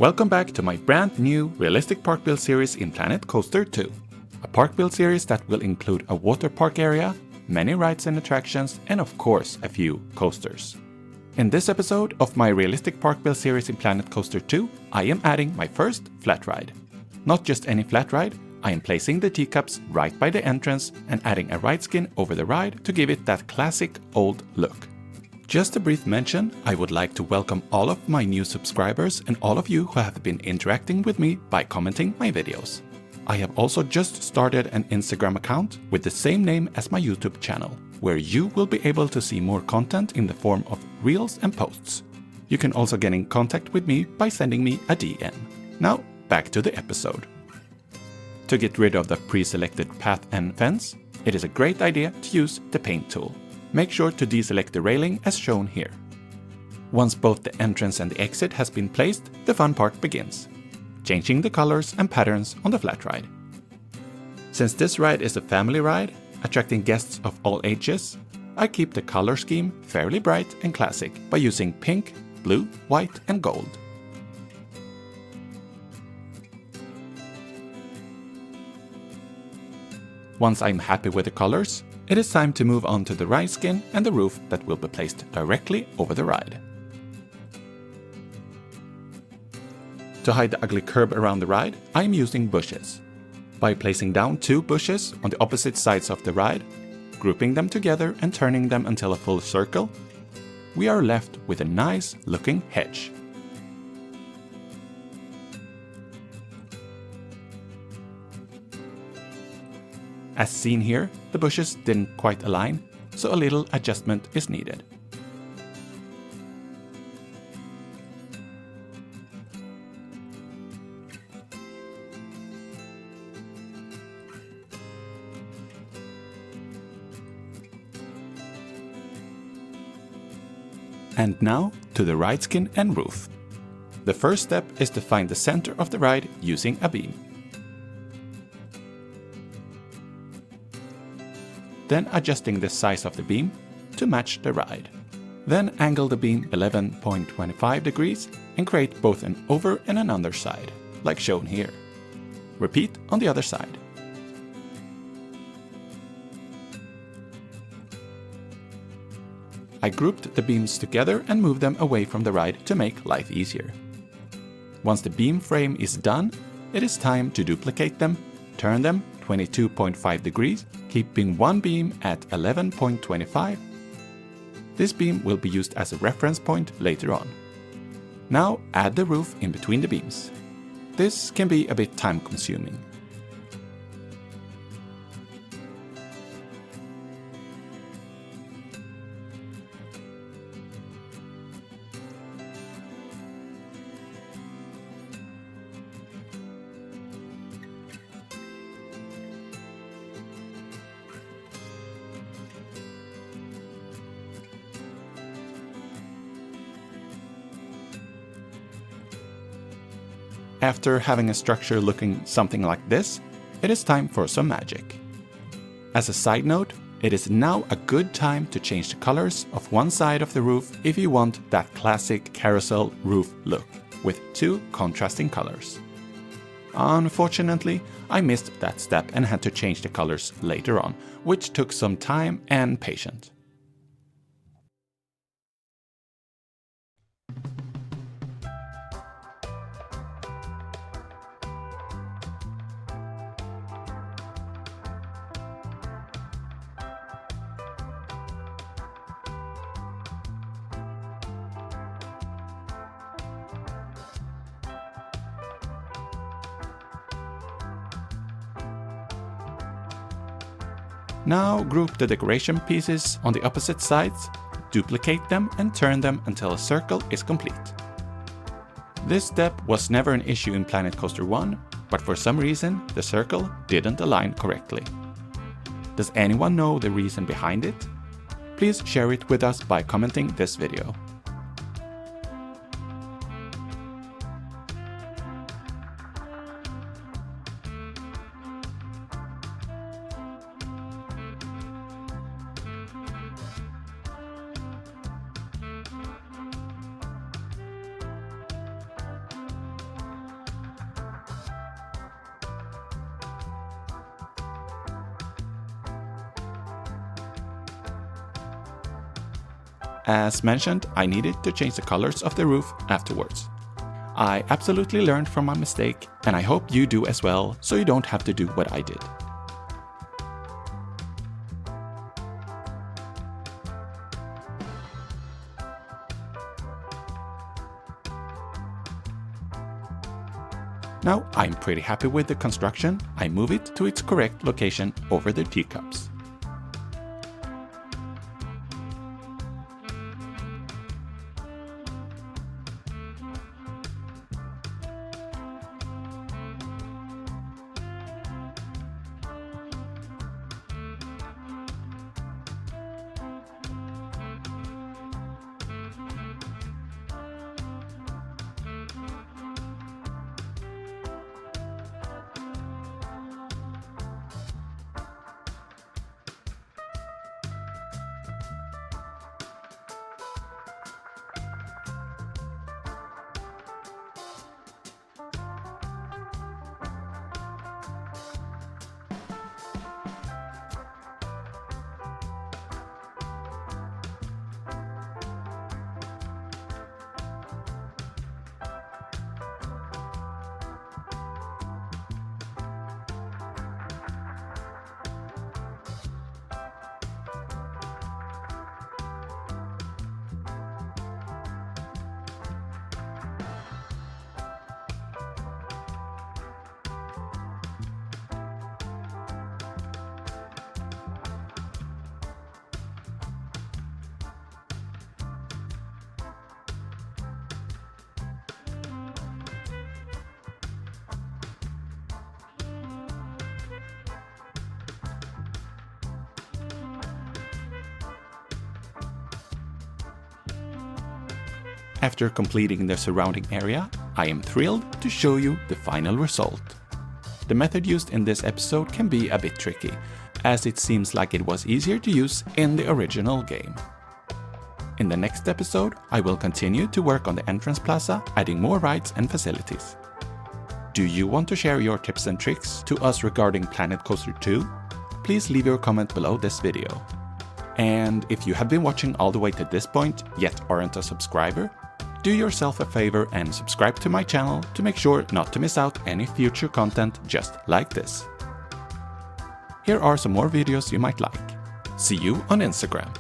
Welcome back to my brand new realistic park build series in Planet Coaster 2. A park build series that will include a water park area, many rides and attractions, and of course a few coasters. In this episode of my realistic park build series in Planet Coaster 2, I am adding my first flat ride. Not just any flat ride, I am placing the teacups right by the entrance and adding a ride skin over the ride to give it that classic old look. Just a brief mention, I would like to welcome all of my new subscribers and all of you who have been interacting with me by commenting my videos. I have also just started an Instagram account with the same name as my YouTube channel, where you will be able to see more content in the form of reels and posts. You can also get in contact with me by sending me a DM. Now, back to the episode. To get rid of the pre-selected path and fence, it is a great idea to use the paint tool. Make sure to deselect the railing as shown here. Once both the entrance and the exit has been placed, the fun part begins. Changing the colors and patterns on the flat ride. Since this ride is a family ride, attracting guests of all ages, I keep the color scheme fairly bright and classic by using pink, blue, white and gold. Once I'm happy with the colors, it is time to move on to the ride skin and the roof that will be placed directly over the ride. To hide the ugly curb around the ride, I am using bushes. By placing down 2 bushes on the opposite sides of the ride, grouping them together and turning them until a full circle, we are left with a nice looking hedge. As seen here, the bushes didn't quite align, so a little adjustment is needed. And now to the ride skin and roof. The first step is to find the center of the ride using a beam. Then adjusting the size of the beam to match the ride. Then angle the beam 11.25 degrees and create both an over and an underside, like shown here. Repeat on the other side. I grouped the beams together and moved them away from the ride to make life easier. Once the beam frame is done, it is time to duplicate them, turn them 22.5 degrees, keeping one beam at 11.25. This beam will be used as a reference point later on. Now add the roof in between the beams. This can be a bit time consuming. After having a structure looking something like this, it is time for some magic. As a side note, it is now a good time to change the colors of one side of the roof if you want that classic carousel roof look, with 2 contrasting colors. Unfortunately, I missed that step and had to change the colors later on, which took some time and patience. Now group the decoration pieces on the opposite sides, duplicate them and turn them until a circle is complete. This step was never an issue in Planet Coaster 1, but for some reason the circle didn't align correctly. Does anyone know the reason behind it? Please share it with us by commenting this video. As mentioned, I needed to change the colors of the roof afterwards. I absolutely learned from my mistake, and I hope you do as well, so you don't have to do what I did. Now I'm pretty happy with the construction. I move it to its correct location over the teacups. After completing the surrounding area, I am thrilled to show you the final result. The method used in this episode can be a bit tricky, as it seems like it was easier to use in the original game. In the next episode, I will continue to work on the entrance plaza, adding more rides and facilities. Do you want to share your tips and tricks to us regarding Planet Coaster 2? Please leave your comment below this video. And if you have been watching all the way to this point, yet aren't a subscriber, do yourself a favor and subscribe to my channel to make sure not to miss out any future content just like this. Here are some more videos you might like. See you on Instagram.